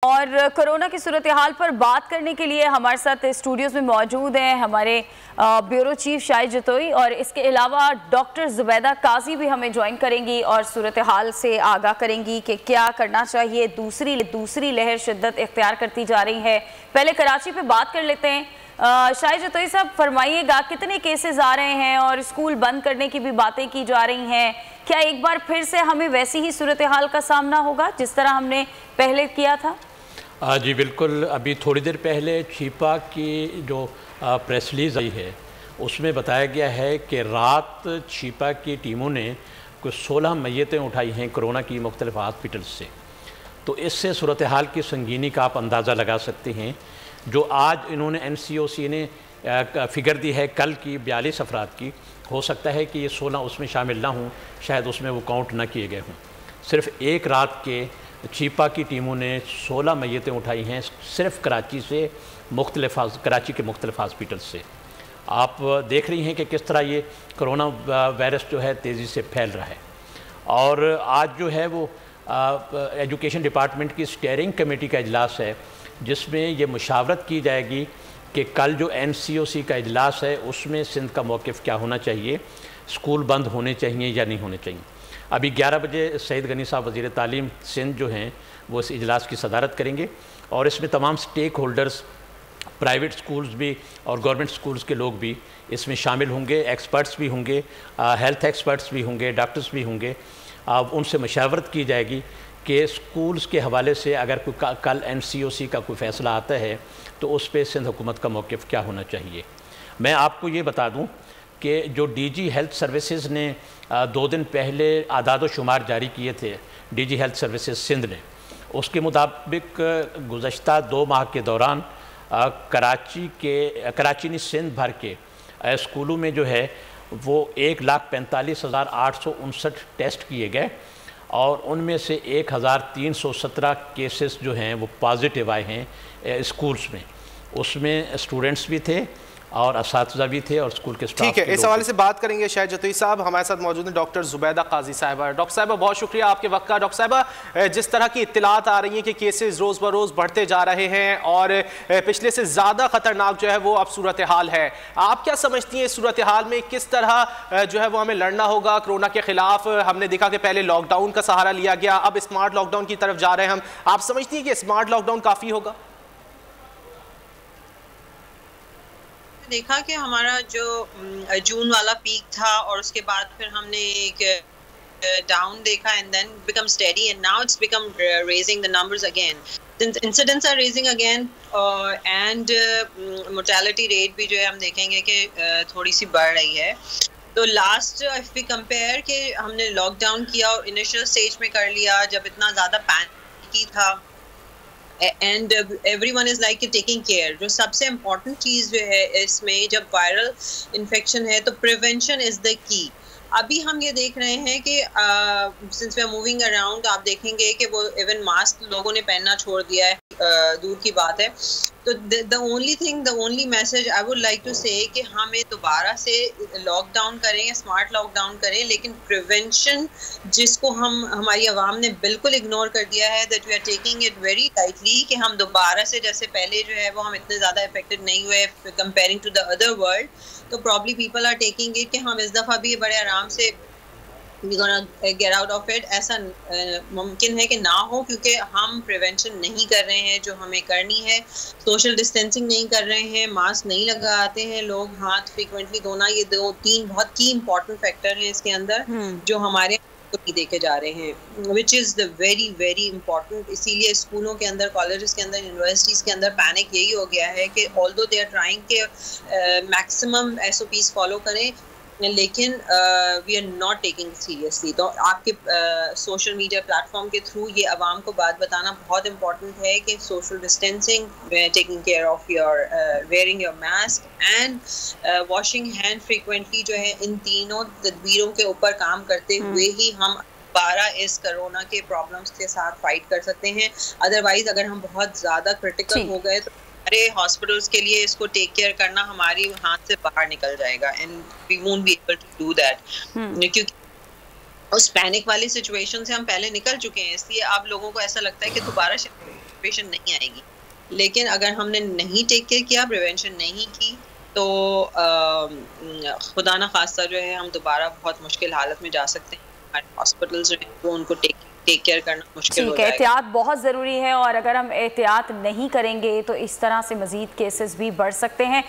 और कोरोना की सूरत हाल पर बात करने के लिए हमारे साथ स्टूडियोज़ में मौजूद हैं हमारे ब्यूरो चीफ शाहिद जतोई, और इसके अलावा डॉक्टर जुबैदा काजी भी हमें ज्वाइन करेंगी और सूरत हाल से आगाह करेंगी कि क्या करना चाहिए। दूसरी लहर शिद्दत इख्तियार करती जा रही है। पहले कराची पे बात कर लेते हैं। शाहिद जतोई साहब, फरमाइएगा, कितने केसेस आ रहे हैं और स्कूल बंद करने की भी बातें की जा रही हैं। क्या एक बार फिर से हमें वैसी ही सूरत हाल का सामना होगा जिस तरह हमने पहले किया था? जी बिल्कुल। अभी थोड़ी देर पहले छिपा की जो प्रेस रिलीज़ आई है उसमें बताया गया है कि रात छिपा की टीमों ने कुछ 16 मैयतें उठाई हैं कोरोना की मुख्तलिफ हॉस्पिटल से। तो इससे सूरत हाल की संगीनी का आप अंदाज़ा लगा सकते हैं। जो आज इन्होंने NCOC ने फिगर दी है कल की 42 अफराद की, हो सकता है कि ये 16 उसमें शामिल ना हों, शायद उसमें वो काउंट ना किए गए हों। सिर्फ़ एक रात के छिपा की टीमों ने 16 मैयतें उठाई हैं सिर्फ कराची से, कराची के मुख्तलिफ हॉस्पिटल से। आप देख रही हैं कि किस तरह ये कोरोना वायरस जो है तेज़ी से फैल रहा है। और आज जो है वो एजुकेशन डिपार्टमेंट की स्टीयरिंग कमेटी का इजलास है जिसमें ये मुशावरत की जाएगी कि कल जो NCOC का इजलास है उसमें सिंध का मौक़िफ़ क्या होना चाहिए, स्कूल बंद होने चाहिए या नहीं होने चाहिए। अभी 11 बजे सईद गनी साहब वज़ीर तालीम सिंध जो हैं वो इस इजलास की सदारत करेंगे और इसमें तमाम स्टेक होल्डर्स, प्राइवेट स्कूल्स भी और गवर्नमेंट स्कूल्स के लोग भी इसमें शामिल होंगे। एक्सपर्ट्स भी होंगे, हेल्थ एक्सपर्ट्स भी होंगे, डॉक्टर्स भी होंगे। उनसे मशावरत की जाएगी कि स्कूल्स के हवाले से अगर कोई कल NCOC का कोई फ़ैसला आता है तो उस पर सिंध हुकूमत का मौक़िफ़ क्या होना चाहिए। मैं आपको ये बता दूं कि जो DG हेल्थ सर्विसेज ने 2 दिन पहले आदाद व शुमार जारी किए थे, DG हेल्थ सर्विसेज सिंध ने, उसके मुताबिक गुज़श्ता 2 माह के दौरान कराची ने सिंध भर के स्कूलों में जो है वो 1,45,859 टेस्ट किए गए और उनमें से 1,317 केसेस जो हैं वो पॉजिटिव आए हैं स्कूल्स में। उसमें स्टूडेंट्स भी थे और असातिज़ा भी थे और स्कूल के स्टाफ। ठीक है, इस हवाले से बात करेंगे शाहिद जतोई साहब। हमारे साथ मौजूद हैं डॉक्टर जुबैदा काजी साहिबा। डॉक्टर साहिबा, बहुत शुक्रिया आपके वक्त का। डॉक्टर साहिबा, जिस तरह की इत्तलात आ रही हैं कि केसेस रोज़ ब रोज़ बढ़ते जा रहे हैं और पिछले से ज़्यादा ख़तरनाक जो है वो अब सूरत हाल है, आप क्या समझती हैं इस सूरत हाल में किस तरह जो है वो हमें लड़ना होगा कोरोना के ख़िलाफ़? हमने देखा कि पहले लॉकडाउन का सहारा लिया गया, अब स्मार्ट लॉकडाउन की तरफ जा रहे हैं हम। आप समझती हैं कि स्मार्ट लॉकडाउन काफ़ी होगा? देखा कि हमारा जो जून वाला पीक था और उसके बाद फिर हमने एक डाउन देखा and then become steady and now it's become raising the numbers again, incidents are raising again and mortality rate भी जो है हम देखेंगे कि थोड़ी सी बढ़ रही है। तो लास्ट इफ वी कंपेयर कि हमने लॉकडाउन किया और इनिशियल स्टेज में कर लिया जब इतना ज़्यादा पैनिक था and everyone is like taking care. जो सबसे इम्पोर्टेंट चीज़ जो है इसमें, जब वायरल इन्फेक्शन है तो प्रिवेंशन इज़ द की। अभी हम ये देख रहे हैं कि since we are moving around, आप देखेंगे कि वो इवन मास्क लोगों ने पहनना छोड़ दिया है, दूर की बात है। तो the only message I would like to say कि हमें दोबारा से लॉकडाउन करें या स्मार्ट लॉकडाउन करें, लेकिन प्रिवेंशन जिसको हमारी आवाम ने बिल्कुल इग्नोर कर दिया है, that we are taking it very tightly कि हम दोबारा से जैसे पहले जो है वो हम इतने ज़्यादा इफेक्टेड नहीं हुए comparing to the other world. तो probably people are taking it कि हम इस दफ़ा भी बड़े आराम से we're gonna get out of it। ऐसा मुमकिन है कि ना हो, क्योंकि हम प्रिवेंशन नहीं कर रहे हैं जो हमें करनी है। सोशल डिस्टेंसिंग नहीं कर रहे हैं, मास्क नहीं लगाते हैं लोग, हाथ फ्रीक्वेंटली धोना, ये 2-3 बहुत की इंपॉर्टेंट फैक्टर हैं इसके अंदर जो हमारे को देखे जा रहे हैं, which is the very very important. इसीलिए स्कूलों के अंदर, कॉलेजेस के अंदर, यूनिवर्सिटीज़ के अंदर पैनिक यही हो गया है कि ऑल्दो दे आर ट्राइंग के मैक्सिमम SOPs फॉलो करें, लेकिन we are not taking seriously. तो आपके सोशल मीडिया प्लेटफॉर्म के थ्रू ये आवाम को बात बताना बहुत इंपॉर्टेंट है कि social distancing, taking care of your wearing your mask and washing hand frequently जो है, इन तीनों तदबीरों के ऊपर काम करते हुए ही हम दोबारा इस कोरोना के प्रॉब्लम्स के साथ फाइट कर सकते हैं। अदरवाइज अगर हम बहुत ज़्यादा क्रिटिकल हो गए तो हमारे हॉस्पिटल्स के लिए इसको टेक केयर करना हमारी हाथ से बाहर निकल जाएगा and we won't be able to do that, क्योंकि उस पैनिक वाली सिचुएशन से हम पहले निकल चुके हैं। इसलिए अब लोगों को ऐसा लगता है कि दोबारा पेशेंट नहीं आएगी। लेकिन अगर हमने नहीं टेक केयर किया, प्रिवेंशन नहीं की, तो खुदा ना खास्ता जो है हम दोबारा बहुत मुश्किल हालत में जा सकते हैं। हमारे हॉस्पिटल्स जो है वो उनको टेक केयर करना मुश्किल हो जाएगा। एहतियात बहुत ज़रूरी है और अगर हम एहतियात नहीं करेंगे तो इस तरह से मज़ीद केसेस भी बढ़ सकते हैं।